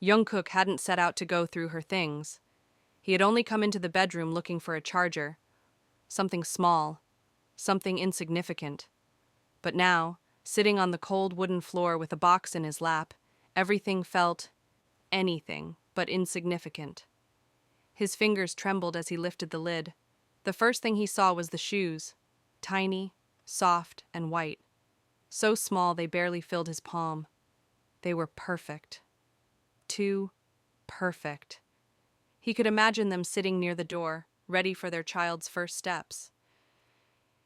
Jungkook hadn't set out to go through her things. He had only come into the bedroom looking for a charger. Something small, something insignificant. But now, sitting on the cold wooden floor with a box in his lap, everything felt anything but insignificant. His fingers trembled as he lifted the lid. The first thing he saw was the shoes, tiny, soft, and white. So small they barely filled his palm. They were perfect. Too perfect. He could imagine them sitting near the door, ready for their child's first steps.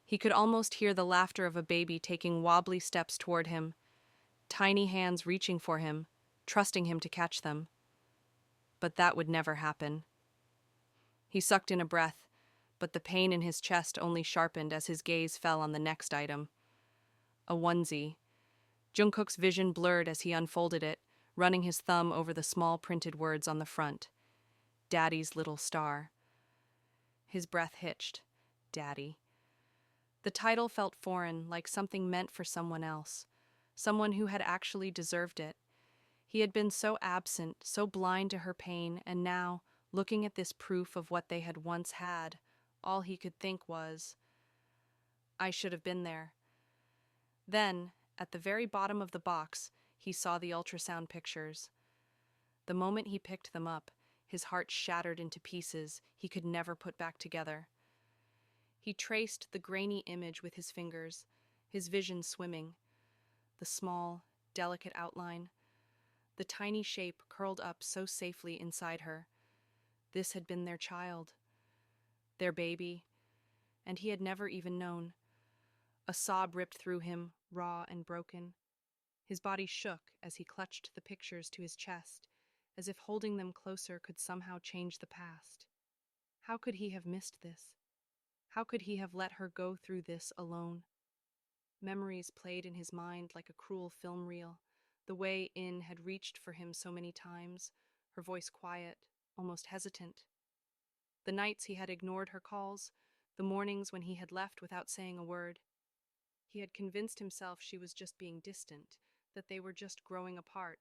He could almost hear the laughter of a baby taking wobbly steps toward him, tiny hands reaching for him, trusting him to catch them. But that would never happen. He sucked in a breath, but the pain in his chest only sharpened as his gaze fell on the next item. A onesie. Jungkook's vision blurred as he unfolded it, running his thumb over the small printed words on the front. Daddy's little star. His breath hitched. Daddy. The title felt foreign, like something meant for someone else, someone who had actually deserved it. He had been so absent, so blind to her pain, and now, looking at this proof of what they had once had, all he could think was, I should have been there. Then, at the very bottom of the box, he saw the ultrasound pictures. The moment he picked them up, his heart shattered into pieces he could never put back together. He traced the grainy image with his fingers, his vision swimming. The small, delicate outline, the tiny shape curled up so safely inside her. This had been their child, their baby, and he had never even known. A sob ripped through him, raw and broken. His body shook as he clutched the pictures to his chest, as if holding them closer could somehow change the past. How could he have missed this? How could he have let her go through this alone? Memories played in his mind like a cruel film reel. The way In had reached for him so many times, her voice quiet, almost hesitant. The nights he had ignored her calls, the mornings when he had left without saying a word. He had convinced himself she was just being distant, that they were just growing apart.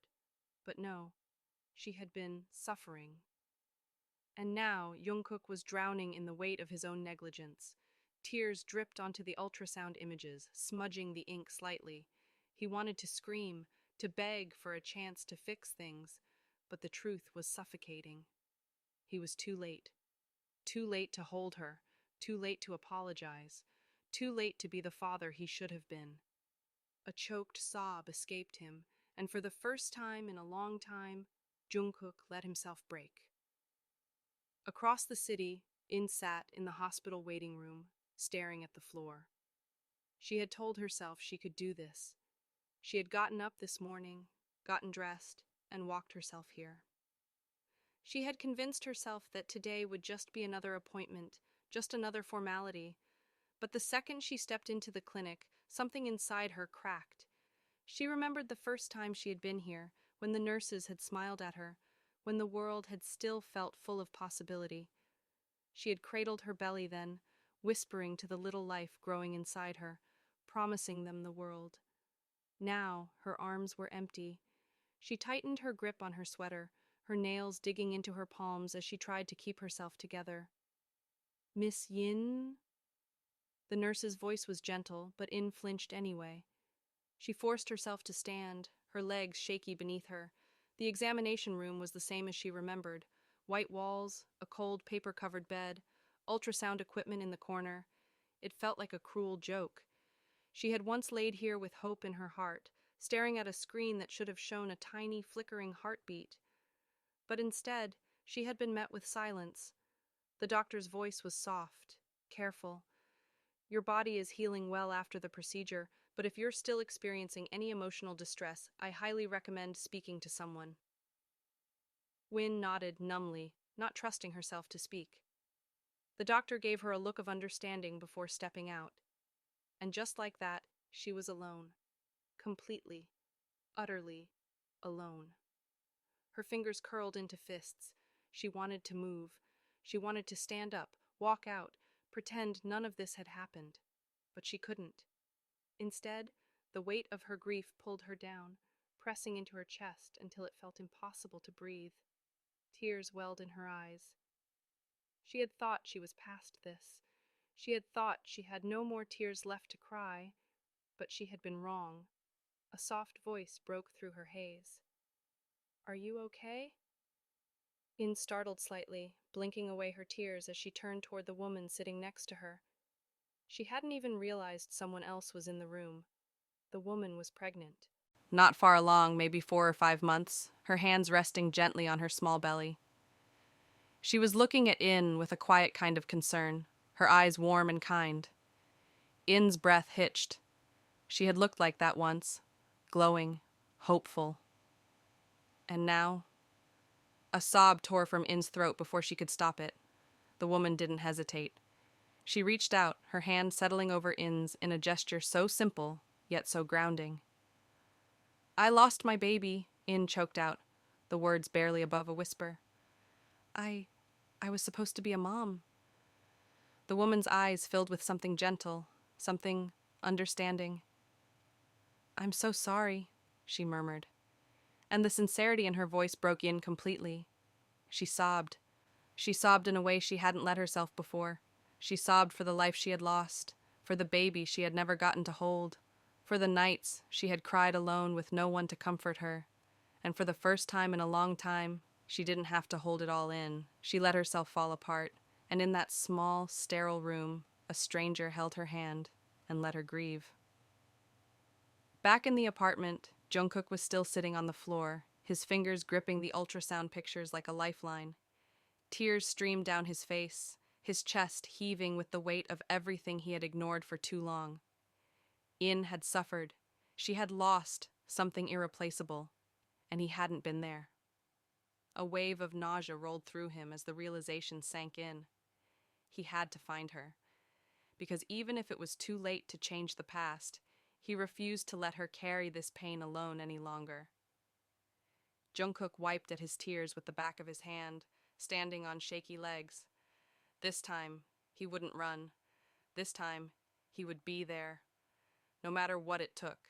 But no, she had been suffering. And now Jungkook was drowning in the weight of his own negligence. Tears dripped onto the ultrasound images, smudging the ink slightly. He wanted to scream, to beg for a chance to fix things, but the truth was suffocating. He was too late. Too late to hold her, too late to apologize, too late to be the father he should have been. A choked sob escaped him, and for the first time in a long time, Jungkook let himself break. Across the city, In sat in the hospital waiting room, staring at the floor. She had told herself she could do this. She had gotten up this morning, gotten dressed, and walked herself here. She had convinced herself that today would just be another appointment, just another formality. But the second she stepped into the clinic, something inside her cracked. She remembered the first time she had been here, when the nurses had smiled at her, when the world had still felt full of possibility. She had cradled her belly then, whispering to the little life growing inside her, promising them the world. Now her arms were empty. She tightened her grip on her sweater, her nails digging into her palms as she tried to keep herself together. Miss Yin? The nurse's voice was gentle, but In flinched anyway. She forced herself to stand, her legs shaky beneath her. The examination room was the same as she remembered. White walls, a cold paper-covered bed, ultrasound equipment in the corner. It felt like a cruel joke. She had once laid here with hope in her heart, staring at a screen that should have shown a tiny, flickering heartbeat. But instead, she had been met with silence. The doctor's voice was soft, careful. Your body is healing well after the procedure, but if you're still experiencing any emotional distress, I highly recommend speaking to someone. Wynne nodded numbly, not trusting herself to speak. The doctor gave her a look of understanding before stepping out. And just like that, she was alone. Completely, utterly alone. Her fingers curled into fists. She wanted to move. She wanted to stand up, walk out, pretend none of this had happened. But she couldn't. Instead, the weight of her grief pulled her down, pressing into her chest until it felt impossible to breathe. Tears welled in her eyes. She had thought she was past this. She had thought she had no more tears left to cry, but she had been wrong. A soft voice broke through her haze. "Are you okay?" In startled slightly, blinking away her tears as she turned toward the woman sitting next to her. She hadn't even realized someone else was in the room. The woman was pregnant. Not far along, maybe 4 or 5 months, her hands resting gently on her small belly. She was looking at In with a quiet kind of concern, her eyes warm and kind. In's breath hitched. She had looked like that once, glowing, hopeful. And now, a sob tore from In's throat before she could stop it. The woman didn't hesitate. She reached out, her hand settling over In's in a gesture so simple, yet so grounding. "I lost my baby," In choked out, the words barely above a whisper. I was supposed to be a mom." The woman's eyes filled with something gentle, something understanding. "I'm so sorry," she murmured. And the sincerity in her voice broke in completely. She sobbed. She sobbed in a way she hadn't let herself before. She sobbed for the life she had lost, for the baby she had never gotten to hold, for the nights she had cried alone with no one to comfort her. And for the first time in a long time, she didn't have to hold it all in. She let herself fall apart, and in that small, sterile room, a stranger held her hand and let her grieve. Back in the apartment, Jungkook was still sitting on the floor, his fingers gripping the ultrasound pictures like a lifeline. Tears streamed down his face, his chest heaving with the weight of everything he had ignored for too long. In had suffered. She had lost something irreplaceable, and he hadn't been there. A wave of nausea rolled through him as the realization sank in. He had to find her, because even if it was too late to change the past, he refused to let her carry this pain alone any longer. Jungkook wiped at his tears with the back of his hand, standing on shaky legs. This time, he wouldn't run. This time, he would be there, no matter what it took.